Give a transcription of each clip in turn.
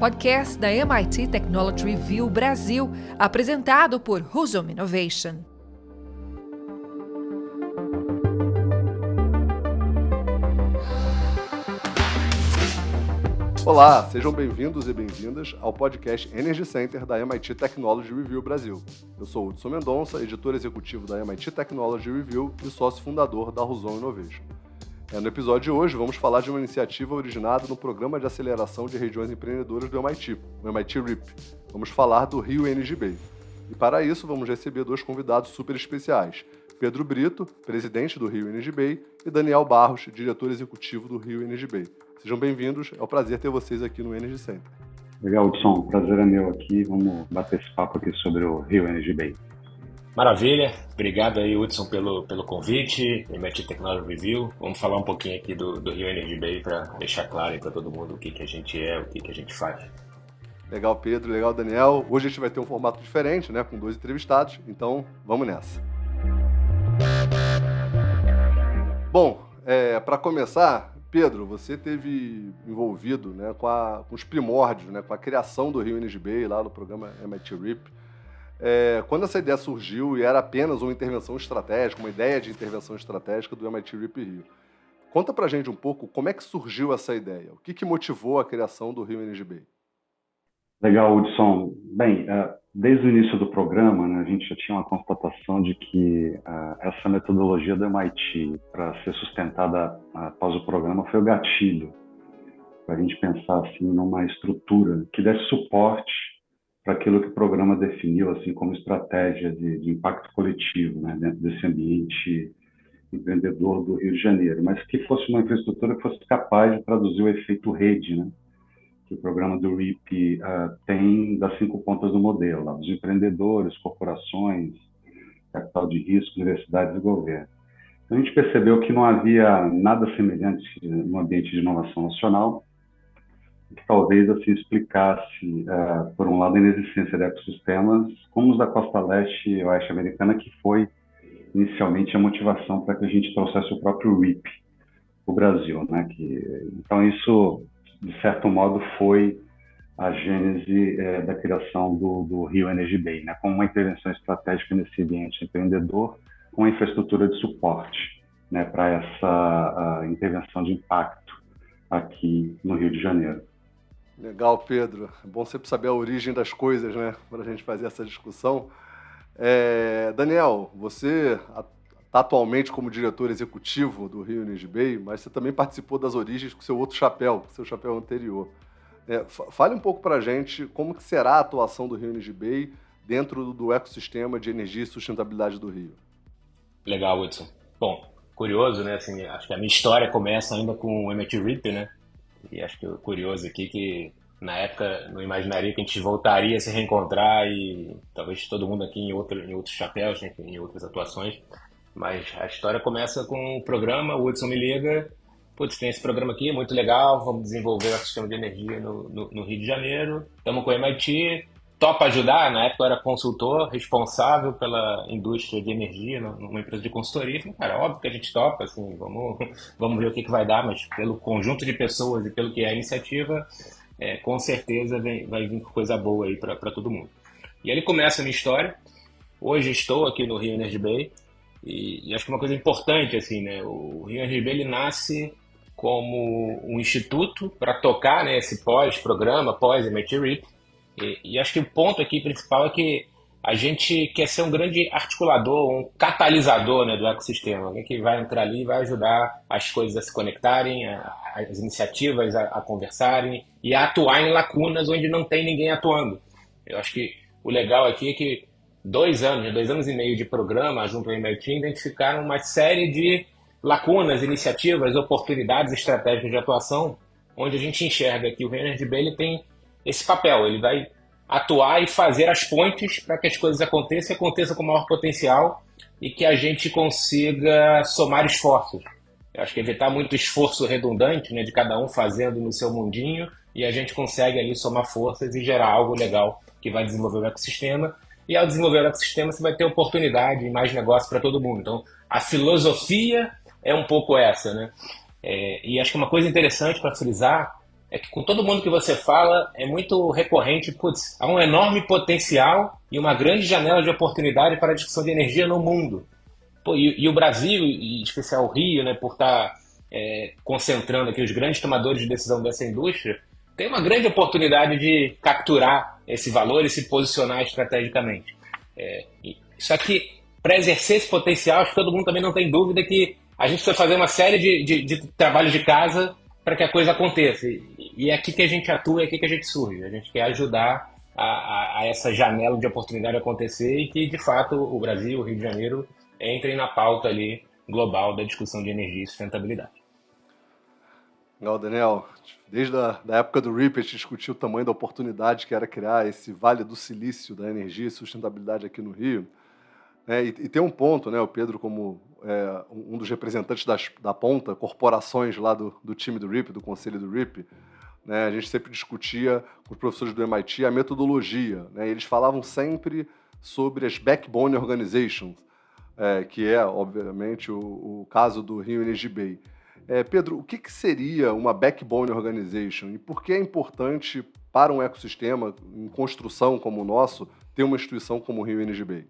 podcast da MIT Technology Review Brasil, apresentado por Husum Innovation. Olá, sejam bem-vindos e bem-vindas ao podcast Energy Center da MIT Technology Review Brasil. Eu sou Hudson Mendonça, editor executivo da MIT Technology Review e sócio fundador da Husum Innovation. No episódio de hoje, vamos falar de uma iniciativa originada no Programa de Aceleração de Regiões Empreendedoras do MIT, o MIT RIP. Vamos falar do Rio Energy Bay. E para isso, vamos receber dois convidados super especiais. Pedro Brito, presidente do Rio Energy Bay, e Daniel Barros, diretor executivo do Rio Energy Bay. Sejam bem-vindos, é um prazer ter vocês aqui no Energy Center. Legal, Hudson, o prazer é meu aqui, vamos bater esse papo aqui sobre o Rio Energy Bay. Maravilha, obrigado aí, Hudson, pelo convite, MIT Technology Review. Vamos falar um pouquinho aqui do Rio Energy Bay para deixar claro para todo mundo o que a gente é, o que a gente faz. Legal, Pedro, legal, Daniel. Hoje a gente vai ter um formato diferente, né, com dois entrevistados, então vamos nessa. Bom, para começar, Pedro, você esteve envolvido, né, com os primórdios, né, com a criação do Rio Energy Bay lá no programa MIT RIP. Quando essa ideia surgiu e era apenas uma intervenção estratégica, uma ideia de intervenção estratégica do MIT RIP Rio. Conta pra gente um pouco como é que surgiu essa ideia, o que motivou a criação do Rio Energy Bay? Legal, Hudson. Bem, desde o início do programa, né, a gente já tinha uma constatação de que essa metodologia do MIT para ser sustentada após o programa foi o gatilho para a gente pensar assim, numa estrutura que desse suporte para aquilo que o programa definiu assim, como estratégia de impacto coletivo, né, dentro desse ambiente empreendedor do Rio de Janeiro, mas que fosse uma infraestrutura que fosse capaz de traduzir o efeito rede, né, que o programa do RIP tem das 5 pontas do modelo, lá, dos empreendedores, corporações, capital de risco, universidades e governo. Então, a gente percebeu que não havia nada semelhante no ambiente de inovação nacional, que talvez assim explicasse, por um lado, a inexistência de ecossistemas como os da costa leste e oeste americana, que foi inicialmente a motivação para que a gente trouxesse o próprio RIP para o Brasil, né? Então isso, de certo modo, foi a gênese da criação do Rio Energy Bay, né? Com uma intervenção estratégica nesse ambiente empreendedor, com a infraestrutura de suporte, né? Para essa intervenção de impacto aqui no Rio de Janeiro. Legal, Pedro. É bom sempre saber a origem das coisas, né? Para a gente fazer essa discussão. Daniel, você está atualmente como diretor executivo do Rio Energy Bay, mas você também participou das origens com seu outro chapéu, com seu chapéu anterior. Fale um pouco para a gente como que será a atuação do Rio Energy Bay dentro do ecossistema de energia e sustentabilidade do Rio. Legal, Hudson. Bom, curioso, né? Assim, acho que a minha história começa ainda com o MIT RIP, né? E acho que o curioso aqui que na época não imaginaria que a gente voltaria a se reencontrar e talvez todo mundo aqui em outros chapéus, né, em outras atuações. Mas a história começa com o programa, o Hudson me liga, putz, tem esse programa aqui, muito legal, vamos desenvolver o sistema de energia no Rio de Janeiro, estamos com o MIT, topa ajudar, na época eu era consultor responsável pela indústria de energia numa empresa de consultoria, falei, cara, óbvio que a gente topa, assim, vamos ver o que vai dar, mas pelo conjunto de pessoas e pelo que é a iniciativa, com certeza vai vir coisa boa aí para todo mundo. E aí começa a minha história, hoje estou aqui no Rio Energy Bay, e acho que uma coisa importante, assim, né, o Rio Energy Bay ele nasce como um instituto para tocar, né, esse pós-programa, pós-MIT RIP, e acho que o ponto aqui principal é que a gente quer ser um grande articulador, um catalisador, né, do ecossistema, alguém que vai entrar ali e vai ajudar as coisas a se conectarem, as iniciativas a conversarem e a atuar em lacunas onde não tem ninguém atuando. Eu acho que o legal aqui é que 2 anos e meio de programa junto ao MIT identificaram uma série de lacunas, iniciativas, oportunidades estratégicas de atuação onde a gente enxerga que o Rio Energy Bay ele tem esse papel, ele vai atuar e fazer as pontes para que as coisas aconteçam com o maior potencial e que a gente consiga somar esforços. Eu acho que evitar muito esforço redundante, né, de cada um fazendo no seu mundinho, e a gente consegue ali somar forças e gerar algo legal que vai desenvolver o ecossistema. E ao desenvolver o ecossistema você vai ter oportunidade e mais negócio para todo mundo. Então a filosofia é um pouco essa, né? E acho que uma coisa interessante para frisar é que com todo mundo que você fala, é muito recorrente, putz, há um enorme potencial e uma grande janela de oportunidade para a discussão de energia no mundo. Pô, e o Brasil, e em especial o Rio, né, por estar concentrando aqui os grandes tomadores de decisão dessa indústria, tem uma grande oportunidade de capturar esse valor e se posicionar estrategicamente. Só que, para exercer esse potencial, acho que todo mundo também não tem dúvida que a gente precisa fazer uma série de trabalhos de casa para que a coisa aconteça. E é aqui que a gente atua, é aqui que a gente surge. A gente quer ajudar a essa janela de oportunidade acontecer e que, de fato, o Brasil, o Rio de Janeiro, entrem na pauta ali global da discussão de energia e sustentabilidade. Legal, Daniel. Desde da época do RIP, a gente discutiu o tamanho da oportunidade que era criar esse Vale do Silício da energia e sustentabilidade aqui no Rio. E tem um ponto, né? O Pedro, como um dos representantes da ponta, corporações lá do time do RIP, do conselho do RIP, né? A gente sempre discutia com os professores do MIT a metodologia, né? Eles falavam sempre sobre as backbone organizations, que é, obviamente, o caso do Rio Energy Bay. Pedro, o que seria uma backbone organization e por que é importante para um ecossistema em construção como o nosso ter uma instituição como o Rio Energy Bay?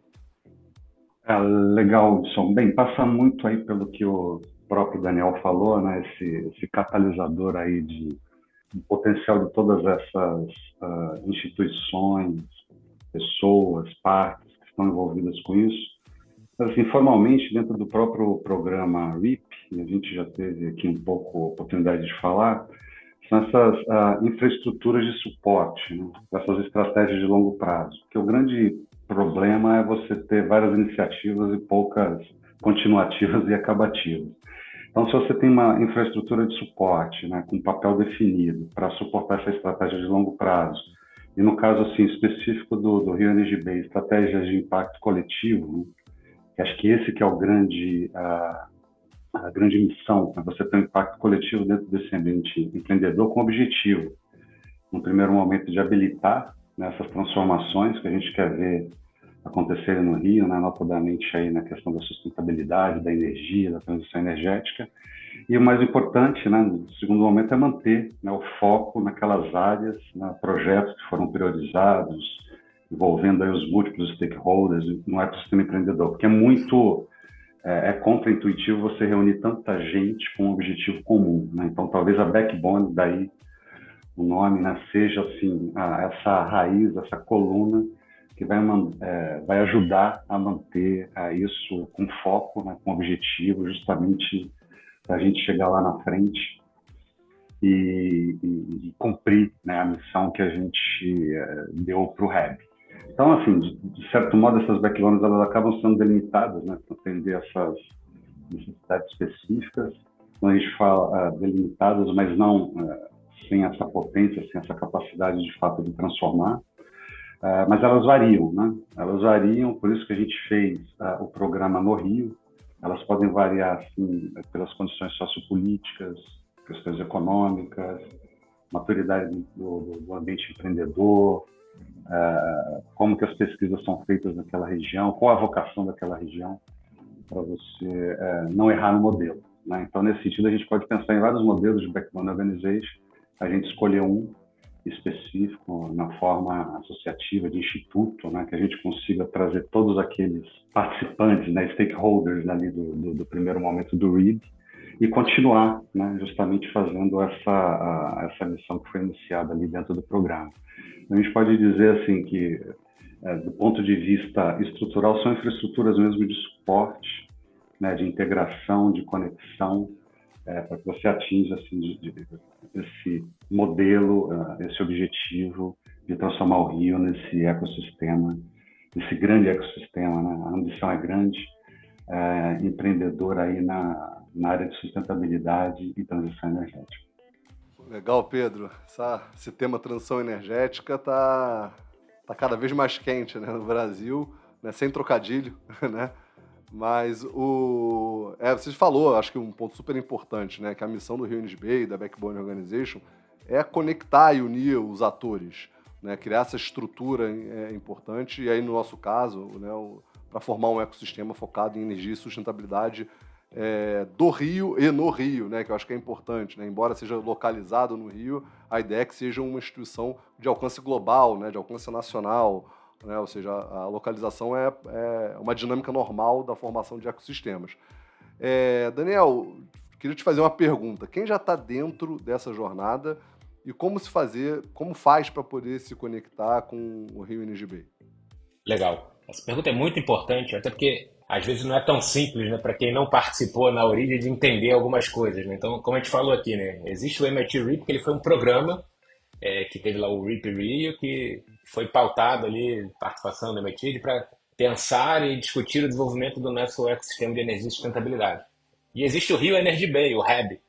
Legal, Hudson. Bem, passa muito aí pelo que o próprio Daniel falou, né? Esse catalisador aí de potencial de todas essas instituições, pessoas, partes que estão envolvidas com isso. Assim, formalmente, dentro do próprio programa RIP, e a gente já teve aqui um pouco a oportunidade de falar, são essas infraestruturas de suporte, né? Essas estratégias de longo prazo. Porque o grande problema é você ter várias iniciativas e poucas continuativas e acabativas. Então, se você tem uma infraestrutura de suporte, né, com papel definido para suportar essa estratégia de longo prazo, e no caso assim específico do Rio Energy Bay, estratégias de impacto coletivo, né, que acho que esse que é a grande missão, né, você ter um impacto coletivo dentro desse ambiente empreendedor com o objetivo, no primeiro momento, de habilitar, né, essas transformações que a gente quer ver acontecerem no Rio, né, notadamente aí na questão da sustentabilidade, da energia, da transição energética. E o mais importante, né, no segundo momento, é manter, né, o foco naquelas áreas, né, projetos que foram priorizados, envolvendo aí os múltiplos stakeholders no ecossistema empreendedor, porque é contraintuitivo você reunir tanta gente com um objetivo comum, né? Então, talvez a backbone, daí o nome, né, seja assim, essa raiz, essa coluna que vai ajudar a manter isso com foco, né, com objetivo, justamente para a gente chegar lá na frente e cumprir, né, a missão que a gente deu para o REB. Então, assim, de certo modo, essas backbones elas acabam sendo delimitadas, né, para atender essas necessidades específicas. Quando a gente fala delimitadas, mas não sem essa potência, sem essa capacidade de fato de transformar. Mas elas variam, né? Elas variam, por isso que a gente fez o programa no Rio. Elas podem variar, assim, pelas condições sociopolíticas, questões econômicas, maturidade do ambiente empreendedor, como que as pesquisas são feitas naquela região, qual a vocação daquela região, para você não errar no modelo, né? Então, nesse sentido, a gente pode pensar em vários modelos de backbone organization. A gente escolheu um específico na forma associativa de instituto, né, que a gente consiga trazer todos aqueles participantes, né, stakeholders ali do primeiro momento do READ e continuar, né, justamente fazendo essa missão que foi iniciada ali dentro do programa. A gente pode dizer assim que, do ponto de vista estrutural, são infraestruturas mesmo de suporte, né, de integração, de conexão, para que você atinja assim, esse modelo, esse objetivo de transformar o Rio nesse ecossistema, nesse grande ecossistema, né? A ambição é grande, empreendedor aí na área de sustentabilidade e transição energética. Legal, Pedro. Esse tema transição energética tá cada vez mais quente, né, no Brasil, né, sem trocadilho, né? Mas você falou, acho que um ponto super importante, né, que a missão do Rio Energy Bay, da Backbone Organization, é conectar e unir os atores, né, criar essa estrutura importante, e aí no nosso caso, né, para formar um ecossistema focado em energia e sustentabilidade do Rio e no Rio, né, que eu acho que é importante, né, embora seja localizado no Rio, a ideia é que seja uma instituição de alcance global, né, de alcance nacional, né, ou seja, a localização é uma dinâmica normal da formação de ecossistemas. Daniel, queria te fazer uma pergunta. Quem já está dentro dessa jornada e como faz para poder se conectar com o Rio Energy Bay? Legal. Essa pergunta é muito importante, até porque às vezes não é tão simples, né, para quem não participou na origem de entender algumas coisas, né? Então, como a gente falou aqui, né, existe o MIT RIP, que ele foi um programa que teve lá o RIP Rio, que foi pautado ali, participação do MIT, para pensar e discutir o desenvolvimento do nosso ecossistema de energia e sustentabilidade. E existe o Rio Energy Bay, o REB,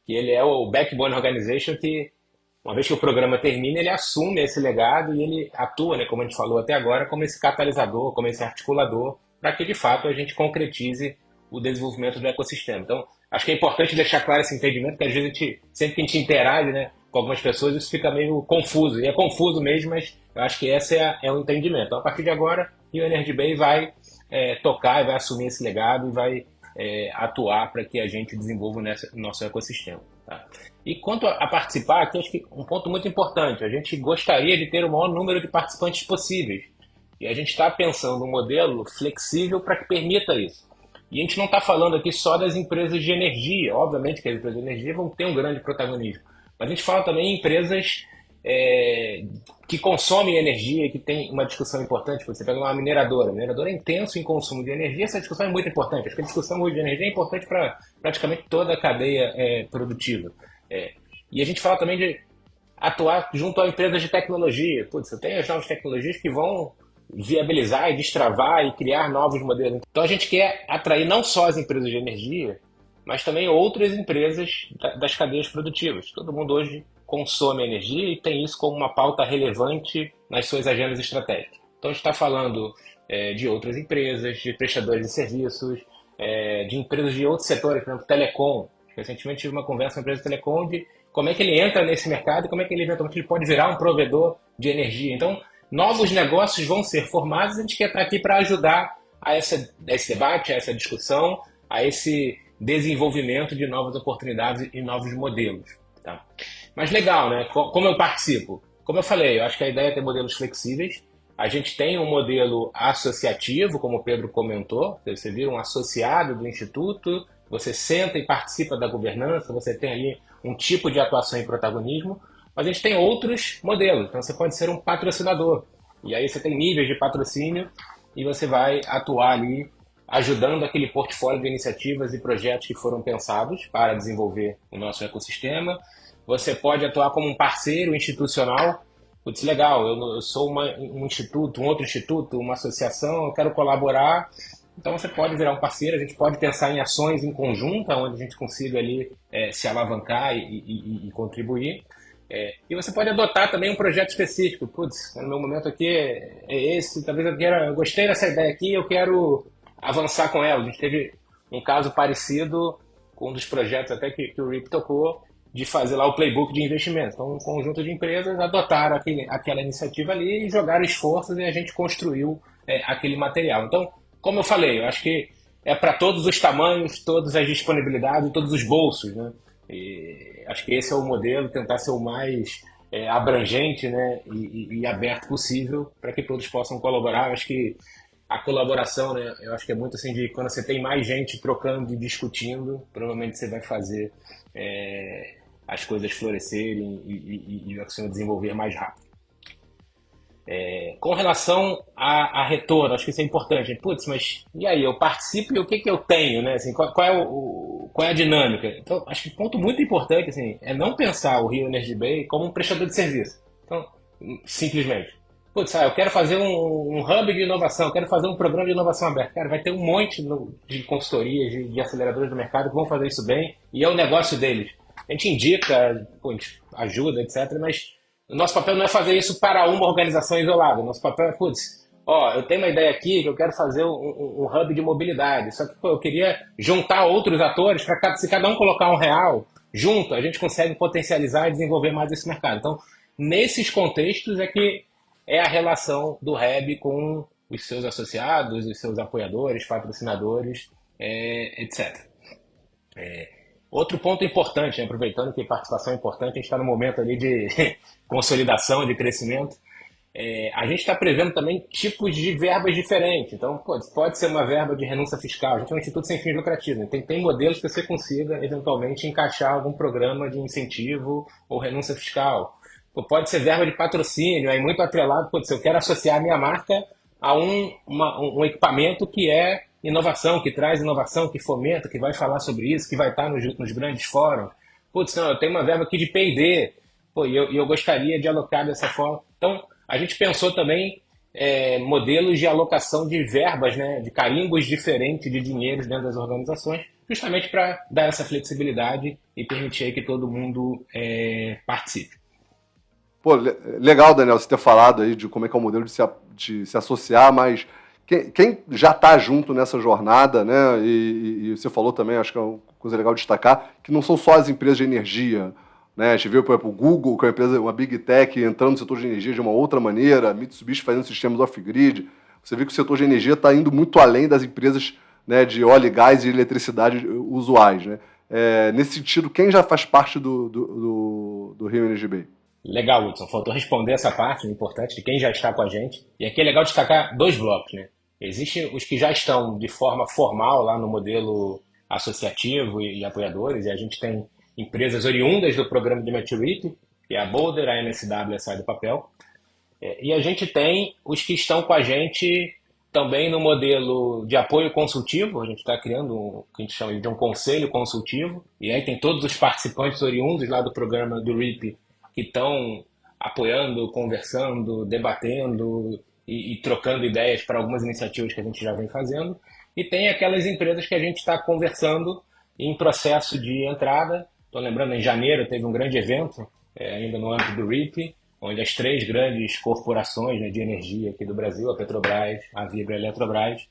que ele é o Backbone Organization que, uma vez que o programa termina, ele assume esse legado e ele atua, né, como a gente falou até agora, como esse catalisador, como esse articulador, para que, de fato, a gente concretize o desenvolvimento do ecossistema. Então, acho que é importante deixar claro esse entendimento, que às vezes sempre que a gente interage, né, com algumas pessoas, isso fica meio confuso. E é confuso mesmo, mas eu acho que esse é o entendimento. Então, a partir de agora, o Energy Bay vai tocar e vai assumir esse legado e vai atuar para que a gente desenvolva o nosso ecossistema. Tá? E quanto a participar, aqui acho que um ponto muito importante, a gente gostaria de ter o maior número de participantes possíveis. E a gente está pensando um modelo flexível para que permita isso. E a gente não está falando aqui só das empresas de energia, obviamente que as empresas de energia vão ter um grande protagonismo, mas a gente fala também em empresas que consomem energia, que tem uma discussão importante. Você pega uma mineradora, a mineradora é intenso em consumo de energia, essa discussão é muito importante. Acho que a discussão hoje de energia é importante para praticamente toda a cadeia produtiva. E a gente fala também de atuar junto a empresas de tecnologia. Putz, eu tenho as novas tecnologias que vão viabilizar e destravar e criar novos modelos. Então a gente quer atrair não só as empresas de energia, mas também outras empresas das cadeias produtivas. Todo mundo hoje consome energia e tem isso como uma pauta relevante nas suas agendas estratégicas. Então a gente está falando de outras empresas, de prestadores de serviços, de empresas de outros setores, por exemplo, telecom. Recentemente tive uma conversa com uma empresa de telecom de como é que ele entra nesse mercado e como é que ele eventualmente pode virar um provedor de energia. Então, novos negócios vão ser formados e a gente quer estar aqui para ajudar a esse debate, a essa discussão, a esse desenvolvimento de novas oportunidades e novos modelos. Tá? Mas legal, né? Como eu participo? Como eu falei, eu acho que a ideia é ter modelos flexíveis. A gente tem um modelo associativo, como o Pedro comentou. Você vira um associado do Instituto, você senta e participa da governança, você tem ali um tipo de atuação e protagonismo, mas a gente tem outros modelos. Então você pode ser um patrocinador. E aí você tem níveis de patrocínio e você vai atuar ali ajudando aquele portfólio de iniciativas e projetos que foram pensados para desenvolver o nosso ecossistema. Você pode atuar como um parceiro institucional. Putz, legal, eu sou um instituto, um outro instituto, uma associação, eu quero colaborar. Então você pode virar um parceiro, a gente pode pensar em ações em conjunto, onde a gente consiga ali se alavancar e contribuir. E você pode adotar também um projeto específico. Putz, no meu momento aqui é esse, talvez eu gostei dessa ideia aqui, eu quero avançar com ela. A gente teve um caso parecido com um dos projetos até que o RIP tocou, de fazer lá o playbook de investimento. Então, um conjunto de empresas adotaram aquela iniciativa ali e jogaram esforços e a gente construiu aquele material. Então, como eu falei, eu acho que é para todos os tamanhos, todas as disponibilidades, todos os bolsos, né? E acho que esse é o modelo, tentar ser o mais abrangente, né, e aberto possível para que todos possam colaborar. Eu acho que a colaboração, né, eu acho que é muito assim de quando você tem mais gente trocando e discutindo, provavelmente você vai fazer as coisas florescerem e o ecossistema desenvolver mais rápido. Com relação a retorno, acho que isso é importante. Putz, mas e aí, eu participo e o que eu tenho, né? Assim, qual é a dinâmica? Então, acho que um ponto muito importante assim, é não pensar o Rio Energy Bay como um prestador de serviço. Então, simplesmente. Putz, eu quero fazer um hub de inovação, quero fazer um programa de inovação aberto. Cara, vai ter um monte de consultorias, de aceleradores do mercado que vão fazer isso bem e é o negócio deles. A gente indica, a gente ajuda, etc., mas o nosso papel não é fazer isso para uma organização isolada. O nosso papel é, eu tenho uma ideia aqui que eu quero fazer um hub de mobilidade. Só que eu queria juntar outros atores para se cada um colocar R$1, junto, a gente consegue potencializar e desenvolver mais esse mercado. Então, nesses contextos é que é a relação do REB com os seus associados, os seus apoiadores, patrocinadores, etc. Outro ponto importante, né, aproveitando que a participação é importante, a gente está no momento ali de consolidação, de crescimento. A gente está prevendo também tipos de verbas diferentes. Então, pode ser uma verba de renúncia fiscal. A gente é um instituto sem fins lucrativos. Né? Tem modelos que você consiga, eventualmente, encaixar algum programa de incentivo ou renúncia fiscal. Pode ser verba de patrocínio, aí muito atrelado. Se eu quero associar a minha marca a um equipamento que é inovação, que traz inovação, que fomenta, que vai falar sobre isso, que vai estar nos grandes fóruns. Não, eu tenho uma verba aqui de P&D, e eu gostaria de alocar dessa forma. Então, a gente pensou também modelos de alocação de verbas, né, de carimbos diferentes de dinheiros dentro das organizações, justamente para dar essa flexibilidade e permitir aí que todo mundo participe. Pô, legal, Daniel, você ter falado aí de como é que é o modelo de se associar, mas quem já está junto nessa jornada, né, e você falou também, acho que é uma coisa legal destacar, que não são só as empresas de energia, né? A gente viu, por exemplo, o Google, que é uma empresa, uma Big Tech, entrando no setor de energia de uma outra maneira, a Mitsubishi fazendo sistemas off-grid. Você vê que o setor de energia está indo muito além das empresas, né, de óleo, gás e eletricidade usuais, né? Nesse sentido, quem já faz parte do Rio Energy Bay? Legal, Hudson. Faltou responder essa parte importante de quem já está com a gente. E aqui é legal destacar dois blocos, né? Existem os que já estão de forma formal lá no modelo associativo e apoiadores, e a gente tem empresas oriundas do programa de Maturity, que é a Boulder, a MSW e a Sai do Papel. E a gente tem os que estão com a gente também no modelo de apoio consultivo. A gente está criando o que a gente chama de um conselho consultivo, e aí tem todos os participantes oriundos lá do programa do RIP que estão apoiando, conversando, debatendo e trocando ideias para algumas iniciativas que a gente já vem fazendo. E tem aquelas empresas que a gente está conversando em processo de entrada. Estou lembrando, em janeiro teve um grande evento, ainda no âmbito do RIP, onde as 3 grandes corporações, né, de energia aqui do Brasil, a Petrobras, a Vibra e a Eletrobras,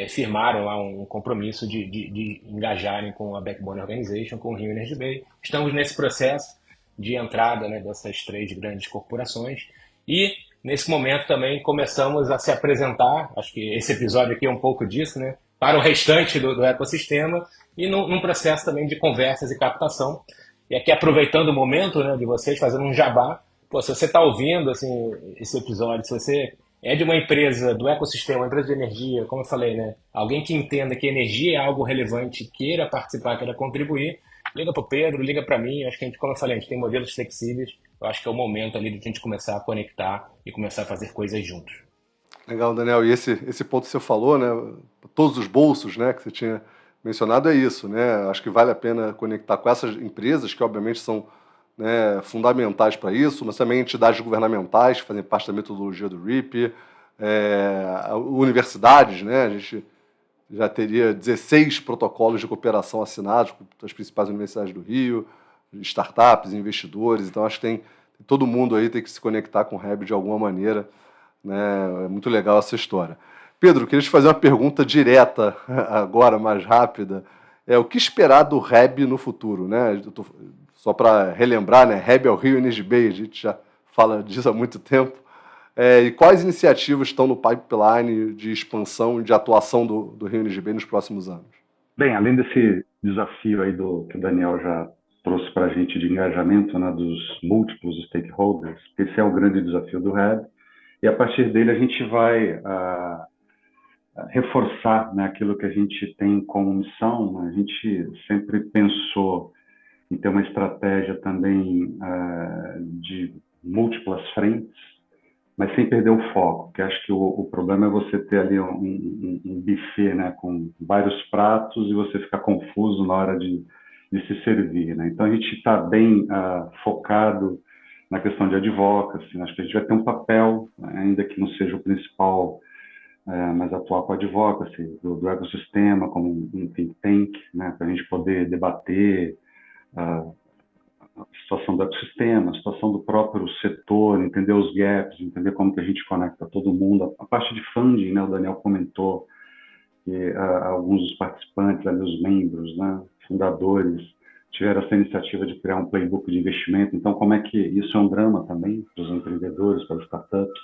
firmaram lá um compromisso de engajarem com a Backbone Organization, com o Rio Energy Bay. Estamos nesse processo de entrada, né, dessas 3 grandes corporações e nesse momento também começamos a se apresentar, acho que esse episódio aqui é um pouco disso, né, para o restante do ecossistema e num processo também de conversas e captação. E aqui aproveitando o momento, né, de vocês, fazendo um jabá, se você está ouvindo assim, esse episódio, se você é de uma empresa do ecossistema, uma empresa de energia, como eu falei, né, alguém que entenda que energia é algo relevante, queira participar, queira contribuir, liga para o Pedro, liga para mim. Acho que a gente, como eu falei, a gente tem modelos flexíveis. Eu acho que é o momento ali de a gente começar a conectar e começar a fazer coisas juntos. Legal, Daniel. E esse ponto que você falou, né, todos os bolsos, né, que você tinha mencionado, é isso, né? Acho que vale a pena conectar com essas empresas que, obviamente, são, né, fundamentais para isso, mas também entidades governamentais que fazem parte da metodologia do RIP, universidades, né? A gente já teria 16 protocolos de cooperação assinados com as principais universidades do Rio, startups, investidores. Então, acho que tem todo mundo aí tem que se conectar com o REB de alguma maneira, né? É muito legal essa história. Pedro, queria te fazer uma pergunta direta agora, mais rápida. O que esperar do REB no futuro, né? Só para relembrar, né? REB é o Rio Energy Bay, a gente já fala disso há muito tempo. E quais iniciativas estão no pipeline de expansão e de atuação do Rio Energy Bay nos próximos anos? Bem, além desse desafio aí que o Daniel já trouxe para a gente de engajamento, né, dos múltiplos stakeholders, esse é o grande desafio do REB, e a partir dele a gente vai reforçar, né, aquilo que a gente tem como missão. A gente sempre pensou em ter uma estratégia também de múltiplas frentes, mas sem perder o foco, porque acho que o problema é você ter ali um buffet, né, com vários pratos e você ficar confuso na hora de se servir, né? Então a gente está bem focado na questão de advocacy. Acho que a gente vai ter um papel, ainda que não seja o principal, mas atuar com a advocacy do ecossistema, como um think tank, né, para a gente poder debater a situação do ecossistema, a situação do próprio setor, entender os gaps, entender como que a gente conecta todo mundo. A parte de funding, né, o Daniel comentou que alguns dos participantes, ali, os membros, né, fundadores, tiveram essa iniciativa de criar um playbook de investimento. Então, como é que isso é um drama também para os empreendedores, para os startups,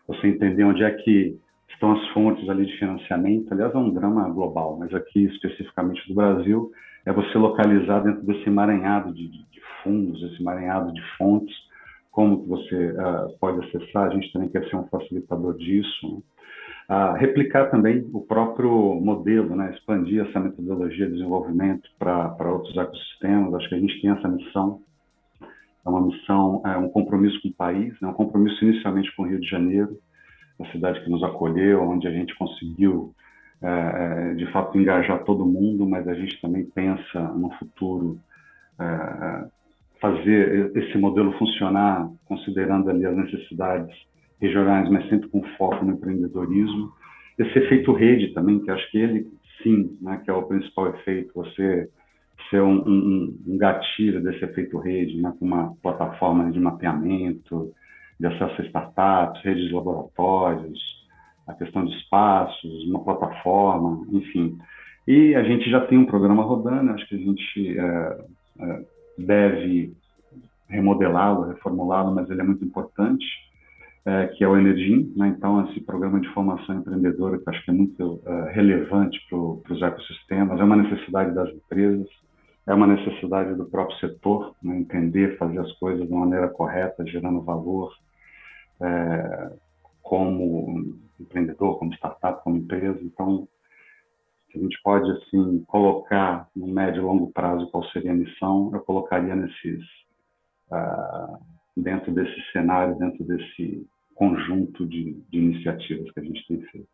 você entender onde é que estão as fontes ali de financiamento. Aliás, é um drama global, mas aqui especificamente do Brasil, é você localizar dentro desse emaranhado de fundos, esse emaranhado de fontes, como que você pode acessar. A gente também quer ser um facilitador disso, né? Replicar também o próprio modelo, né? Expandir essa metodologia de desenvolvimento para outros ecossistemas. Acho que a gente tem essa missão. É uma missão, um compromisso com o país, né? Um compromisso inicialmente com o Rio de Janeiro, a cidade que nos acolheu, onde a gente conseguiu, de fato, engajar todo mundo, mas a gente também pensa no futuro fazer esse modelo funcionar, considerando ali as necessidades regionais, mas sempre com foco no empreendedorismo. Esse efeito rede também, que acho que ele, sim, né, que é o principal efeito, você ser um gatilho desse efeito rede, né, com uma plataforma de mapeamento, de acesso a startups, redes de laboratórios, a questão de espaços, uma plataforma, enfim. E a gente já tem um programa rodando, acho que a gente deve remodelá-lo, reformulá-lo, mas ele é muito importante, que é o Energy, né? Então, esse programa de formação empreendedora, que eu acho que é muito relevante para os ecossistemas, é uma necessidade das empresas, é uma necessidade do próprio setor, né? Entender, fazer as coisas de uma maneira correta, gerando valor, como empreendedor, como startup, como empresa. Então, se a gente pode, assim, colocar no médio e longo prazo qual seria a missão, eu colocaria dentro desse cenário, dentro desse conjunto de iniciativas que a gente tem feito.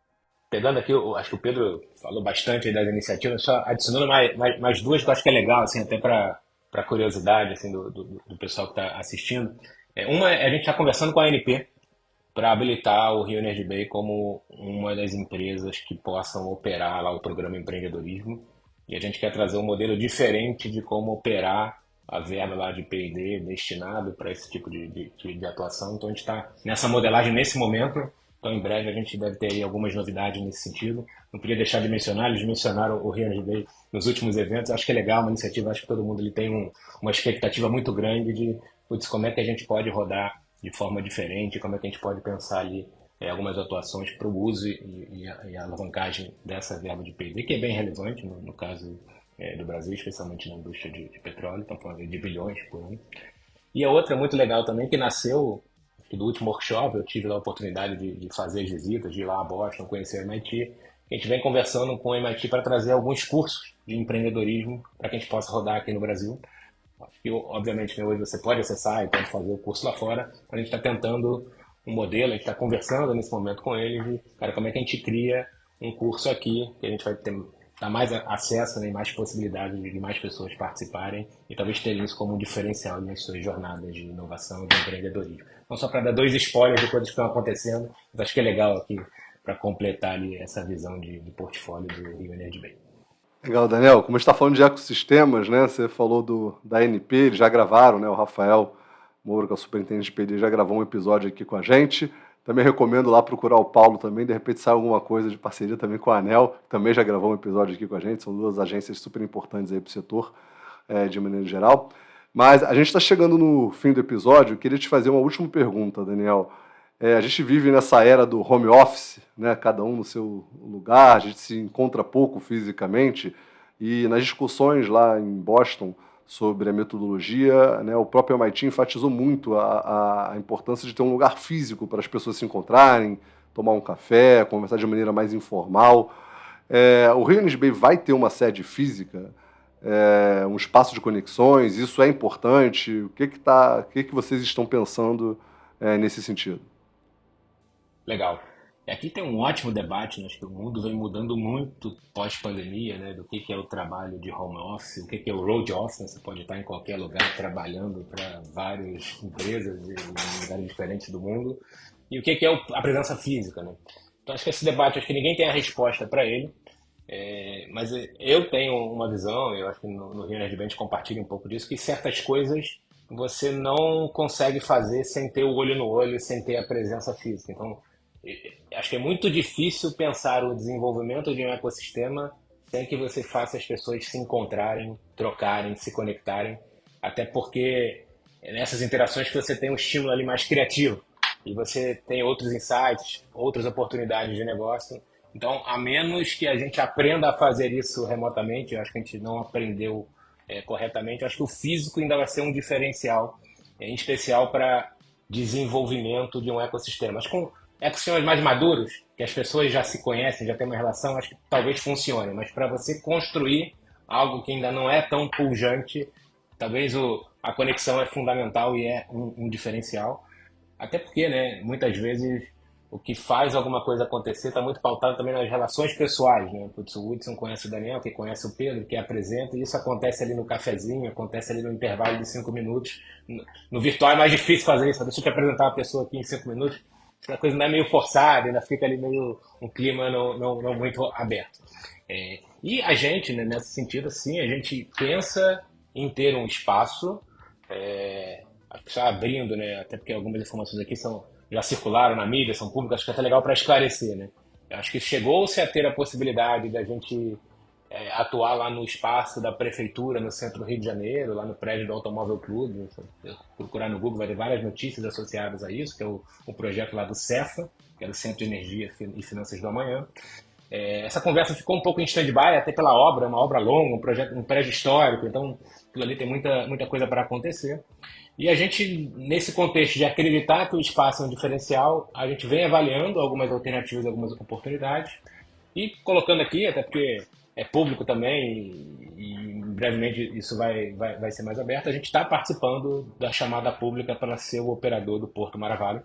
Pegando aqui, eu acho que o Pedro falou bastante aí das iniciativas, só adicionando mais duas que eu acho que é legal, assim, até para curiosidade assim, do pessoal que está assistindo. Uma é a gente está conversando com a ANP para habilitar o Rio Energy Bay como uma das empresas que possam operar lá o programa empreendedorismo. E a gente quer trazer um modelo diferente de como operar a verba lá de P&D destinado para esse tipo de atuação. Então a gente está nessa modelagem nesse momento. Então em breve a gente deve ter aí algumas novidades nesse sentido. Não podia deixar de mencionar, eles mencionaram o Rio Energy Bay nos últimos eventos. Acho que é legal, uma iniciativa, acho que todo mundo ele tem uma expectativa muito grande de como é que a gente pode rodar de forma diferente, como é que a gente pode pensar ali algumas atuações para o uso e a alavancagem dessa verba de P&D, que é bem relevante no caso do Brasil, especialmente na indústria de petróleo, estamos falando de bilhões por ano. E a outra muito legal também, que nasceu do último workshop, eu tive a oportunidade de fazer as visitas, de ir lá a Boston, conhecer o MIT. A gente vem conversando com o MIT para trazer alguns cursos de empreendedorismo para que a gente possa rodar aqui no Brasil. E, obviamente, hoje você pode acessar e pode fazer o curso lá fora. A gente está tentando um modelo, a gente está conversando nesse momento com eles de, cara, como é que a gente cria um curso aqui, que a gente vai dar mais acesso, né, e mais possibilidades de mais pessoas participarem e talvez terem isso como um diferencial nas suas jornadas de inovação e de empreendedorismo. Então, só para dar dois spoilers de coisas que estão acontecendo, mas acho que é legal aqui para completar ali essa visão de portfólio do Rio Energy Bay. Legal, Daniel. Como a gente está falando de ecossistemas, né? Você falou da ANP, eles já gravaram, né? O Rafael Moura, que é o superintendente de PD, já gravou um episódio aqui com a gente. Também recomendo lá procurar o Paulo também, de repente sai alguma coisa de parceria também com a ANEEL, que também já gravou um episódio aqui com a gente. São duas agências super importantes aí para o setor, de maneira geral. Mas a gente está chegando no fim do episódio. Eu queria te fazer uma última pergunta, Daniel. A gente vive nessa era do home office, né? Cada um no seu lugar, a gente se encontra pouco fisicamente, e nas discussões lá em Boston sobre a metodologia, né, o próprio MIT enfatizou muito a importância de ter um lugar físico para as pessoas se encontrarem, tomar um café, conversar de maneira mais informal. O Rio Energy Bay vai ter uma sede física, um espaço de conexões, isso é importante? O que vocês estão pensando nesse sentido? Legal. Aqui tem um ótimo debate, né? Acho que o mundo vem mudando muito pós-pandemia, né? Do que é o trabalho de home office, o que é o road office, né? Você pode estar em qualquer lugar trabalhando para várias empresas em lugares diferentes do mundo. E o que é a presença física, né? Então acho que esse debate, acho que ninguém tem a resposta para ele, mas eu tenho uma visão, eu acho que no Rio Energy Bay a gente compartilha um pouco disso, que certas coisas você não consegue fazer sem ter o olho no olho, sem ter a presença física. Então, acho que é muito difícil pensar o desenvolvimento de um ecossistema sem que você faça as pessoas se encontrarem, trocarem, se conectarem, até porque é nessas interações que você tem um estímulo ali mais criativo e você tem outros insights, outras oportunidades de negócio Então, a menos que a gente aprenda a fazer isso remotamente, eu acho que a gente não aprendeu corretamente, eu acho que o físico ainda vai ser um diferencial, em especial para desenvolvimento de um ecossistema. Mas com ecossistemas mais maduros, que as pessoas já se conhecem, já têm uma relação, acho que talvez funcione. Mas para você construir algo que ainda não é tão pujante, talvez a conexão é fundamental e é um diferencial. Até porque, né, muitas vezes o que faz alguma coisa acontecer está muito pautado também nas relações pessoais, né? Putz, o Hudson conhece o Daniel, que conhece o Pedro, que apresenta, e isso acontece ali no cafezinho, acontece ali no intervalo de 5 minutos. No virtual é mais difícil fazer isso, deixa eu te apresentar uma pessoa aqui em 5 minutos, a coisa ainda é meio forçada, ainda fica ali meio um clima não muito aberto. E a gente, né, nesse sentido, assim, a gente pensa em ter um espaço, acho que está abrindo, né, até porque algumas informações aqui já circularam na mídia, são públicas, acho que é até legal para esclarecer, né? Eu acho que chegou-se a ter a possibilidade da gente atuar lá no espaço da prefeitura, no centro do Rio de Janeiro, lá no prédio do Automóvel Clube. Se procurar no Google vai ter várias notícias associadas a isso, que é o projeto lá do CEFA, que é o Centro de Energia e Finanças do Amanhã. Essa conversa ficou um pouco em stand-by, até pela obra, uma obra longa, um prédio histórico, então aquilo ali tem muita coisa para acontecer. E a gente, nesse contexto de acreditar que o espaço é um diferencial, a gente vem avaliando algumas alternativas, algumas oportunidades e colocando aqui, até porque é público também e brevemente isso vai ser mais aberto, a gente está participando da chamada pública para ser o operador do Porto Maravalho.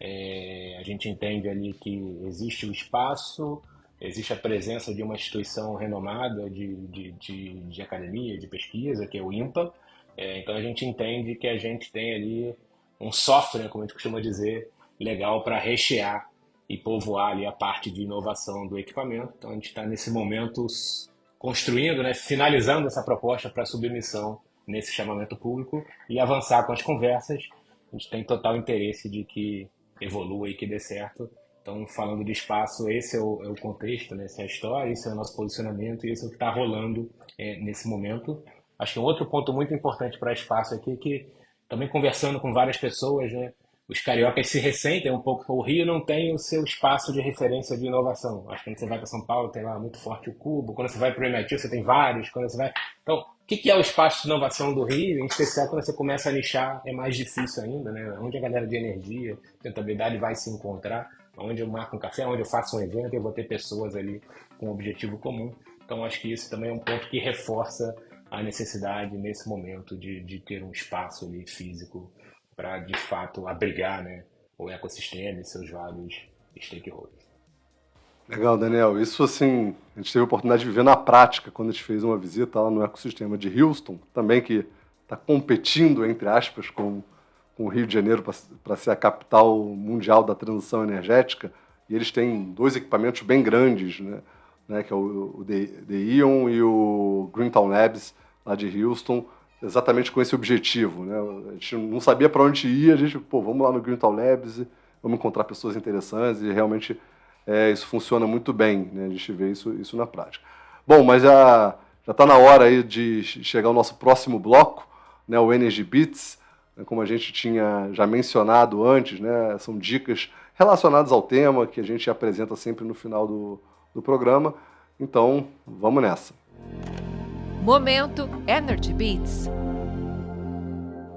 A gente entende ali que existe o espaço, existe a presença de uma instituição renomada de academia, de pesquisa, que é o INPA. Então a gente entende que a gente tem ali um software, como a gente costuma dizer, legal para rechear e povoar ali a parte de inovação do equipamento. Então a gente está nesse momento construindo, né, finalizando essa proposta para submissão nesse chamamento público e avançar com as conversas. A gente tem total interesse de que evolua e que dê certo. Então, falando de espaço, esse é o contexto, né? Essa é a história, esse é o nosso posicionamento e esse é o que está rolando nesse momento. Acho que um outro ponto muito importante para espaço aqui é que, também conversando com várias pessoas, né, os cariocas se ressentem um pouco. O Rio não tem o seu espaço de referência de inovação. Acho que quando você vai para São Paulo tem lá muito forte o Cubo, quando você vai para o MIT você tem vários, quando você vai... Então, o que é o espaço de inovação do Rio? Em especial quando você começa a nichar, é mais difícil ainda, né? Onde a galera de energia, sustentabilidade vai se encontrar, onde eu marco um café, onde eu faço um evento, eu vou ter pessoas ali com um objetivo comum. Então, acho que isso também é um ponto que reforça a necessidade, nesse momento, de ter um espaço ali físico para, de fato, abrigar, né, o ecossistema e seus vários stakeholders. Legal, Daniel. Isso, assim, a gente teve a oportunidade de viver na prática quando a gente fez uma visita lá no ecossistema de Houston, também que está competindo, entre aspas, com o Rio de Janeiro para ser a capital mundial da transição energética. E eles têm 2 equipamentos bem grandes, né, que é o The Ion e o Greentown Labs, lá de Houston, exatamente com esse objetivo, né? A gente não sabia para onde ir, a gente, vamos lá no Greentown Labs, vamos encontrar pessoas interessantes e realmente isso funciona muito bem, né? A gente vê isso na prática. Bom, mas já está na hora aí de chegar ao nosso próximo bloco, né, o Energy Beats, né, como a gente tinha já mencionado antes, né, são dicas relacionadas ao tema que a gente apresenta sempre no final do programa. Então, vamos nessa. Momento Energy Beats.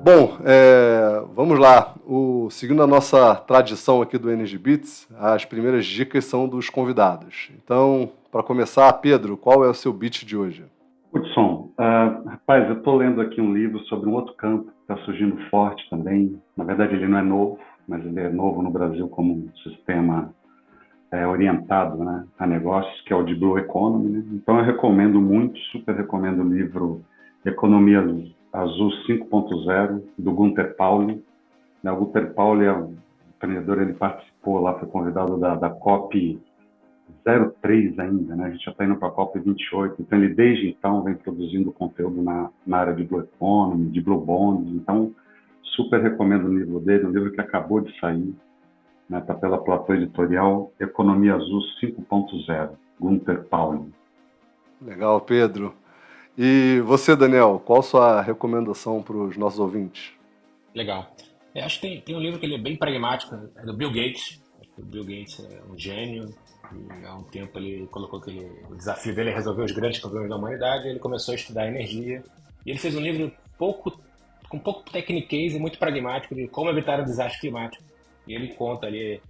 Bom, vamos lá. Seguindo a nossa tradição aqui do Energy Beats, as primeiras dicas são dos convidados. Então, para começar, Pedro, qual é o seu beat de hoje? Hudson, rapaz, eu estou lendo aqui um livro sobre um outro campo que está surgindo forte também. Na verdade, ele não é novo, mas ele é novo no Brasil como um sistema orientado, né, a negócios, que é o de Blue Economy, né? Então eu recomendo muito, super recomendo o livro Economia Azul 5.0, do Gunter Pauli. O Gunter Pauli é um empreendedor, ele participou lá, foi convidado da COP 03 ainda, né? A gente já está indo para a COP 28, então ele desde então vem produzindo conteúdo na área de Blue Economy, de Blue Bonds, então super recomendo o livro dele, um livro que acabou de sair, está pela Platô Editorial, Economia Azul 5.0, Gunter Pauli. Legal, Pedro. E você, Daniel, qual a sua recomendação para os nossos ouvintes? Legal. Acho que tem um livro que ele é bem pragmático, é do Bill Gates. O Bill Gates é um gênio, E há um tempo ele colocou que o desafio dele é resolver os grandes problemas da humanidade. Ele começou a estudar energia. E ele fez um livro com pouco tecniquez e muito pragmático de como evitar o desastre climático. E ele conta ali,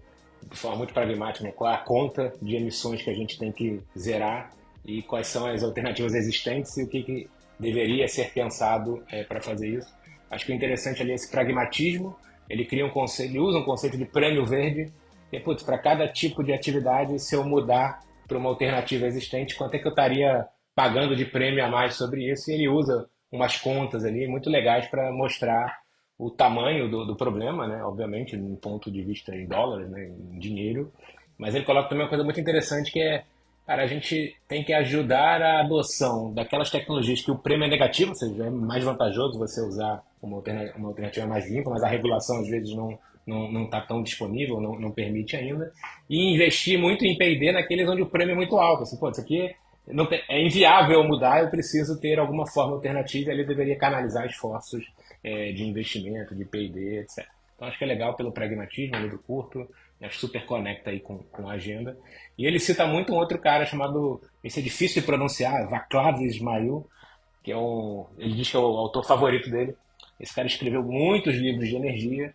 de forma muito pragmática, né, qual é a conta de emissões que a gente tem que zerar e quais são as alternativas existentes e o que deveria ser pensado para fazer isso. Acho que o interessante ali é esse pragmatismo. Ele cria um conceito, ele usa um conceito de prêmio verde. E, para cada tipo de atividade, se eu mudar para uma alternativa existente, quanto é que eu estaria pagando de prêmio a mais sobre isso? E ele usa umas contas ali muito legais para mostrar o tamanho do problema, né? Obviamente, num ponto de vista em dólares, né? Em dinheiro. Mas ele coloca também uma coisa muito interessante que é, cara, a gente tem que ajudar a adoção daquelas tecnologias que o prêmio é negativo, ou seja, é mais vantajoso você usar uma alternativa mais limpa, mas a regulação às vezes não está tão disponível, não permite ainda, e investir muito em P&D naqueles onde o prêmio é muito alto. Assim, pô, isso aqui é inviável mudar, eu preciso ter alguma forma alternativa, e ele deveria canalizar esforços de investimento, de P&D, etc. Então acho que é legal pelo pragmatismo, um livro curto, acho que super conecta aí com a agenda. E ele cita muito um outro cara chamado, esse é difícil de pronunciar, Václav Ismail, que ele diz que é o autor favorito dele. Esse cara escreveu muitos livros de energia,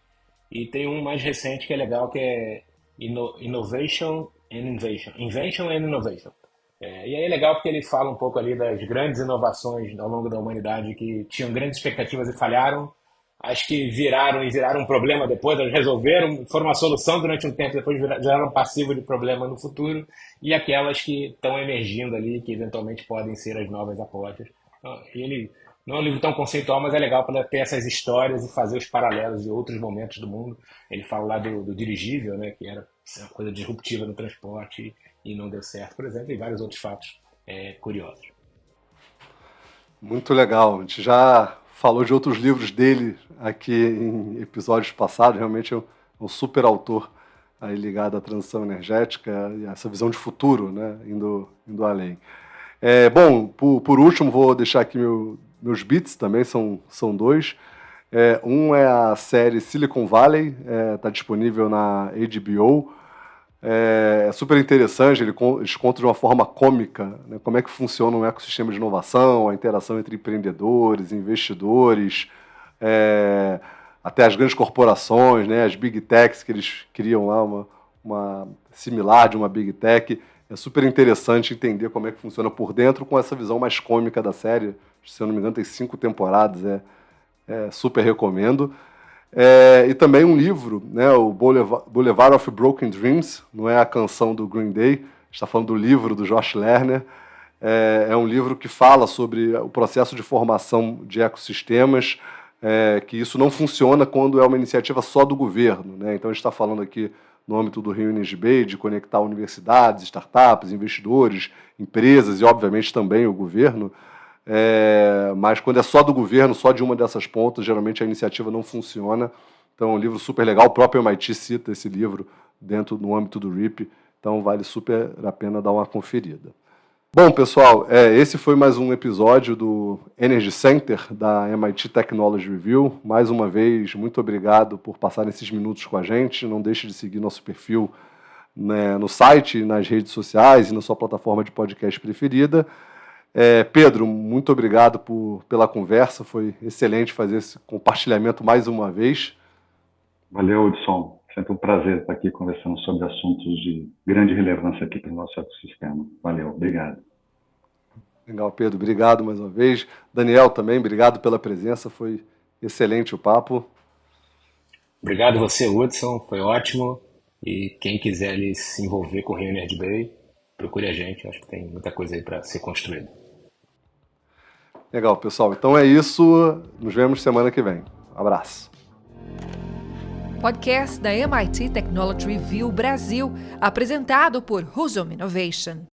e tem um mais recente que é legal, que é Innovation and Invention. Invention and Innovation. E aí é legal porque ele fala um pouco ali das grandes inovações ao longo da humanidade que tinham grandes expectativas e falharam, as que viraram um problema depois, elas resolveram, foram uma solução durante um tempo, depois viraram um passivo de problema no futuro, e aquelas que estão emergindo ali, que eventualmente podem ser as novas apostas. Então, ele não é um livro tão conceitual, mas é legal para ter essas histórias e fazer os paralelos de outros momentos do mundo. Ele fala lá do dirigível, né, que era uma coisa disruptiva no transporte e não deu certo, por exemplo, e vários outros fatos curiosos. Muito legal. A gente já falou de outros livros dele aqui em episódios passados. Realmente é um super autor aí ligado à transição energética e essa visão de futuro, né, indo além. Bom, por último, vou deixar aqui meus beats também, são dois. Um é a série Silicon Valley, está disponível na HBO. É super interessante, eles contam de uma forma cômica, né, como é que funciona um ecossistema de inovação, a interação entre empreendedores, investidores, até as grandes corporações, né, as big techs, que eles criam lá uma similar de uma big tech. É super interessante entender como é que funciona por dentro com essa visão mais cômica da série. Se eu não me engano, tem 5 temporadas, super recomendo. E também um livro, né, o Boulevard of Broken Dreams, não é a canção do Green Day, está falando do livro do Josh Lerner. É um livro que fala sobre o processo de formação de ecossistemas, que isso não funciona quando é uma iniciativa só do governo, né? Então a gente está falando aqui no âmbito do Rio Energy Bay, de conectar universidades, startups, investidores, empresas e, obviamente, também o governo. Mas quando é só do governo, só de uma dessas pontas, geralmente a iniciativa não funciona. Então é um livro super legal, o próprio MIT cita esse livro no âmbito do RIP, então vale super a pena dar uma conferida. Bom, pessoal, esse foi mais um episódio do Energy Center da MIT Technology Review. Mais uma vez, muito obrigado por passar esses minutos com a gente. Não deixe de seguir nosso perfil, né, no site, nas redes sociais e na sua plataforma de podcast preferida. Pedro, muito obrigado pela conversa, foi excelente fazer esse compartilhamento mais uma vez. Valeu, Hudson. Sempre um prazer estar aqui conversando sobre assuntos de grande relevância aqui para o nosso ecossistema. Valeu, obrigado. Legal, Pedro, obrigado mais uma vez. Daniel também, obrigado pela presença, foi excelente o papo. Obrigado você, Hudson, foi ótimo. E quem quiser ali se envolver com o Rio Energy Bay, procure a gente, acho que tem muita coisa aí para ser construída. Legal, pessoal. Então é isso. Nos vemos semana que vem. Abraço. Podcast da MIT Technology Review Brasil, apresentado por Husum Innovation.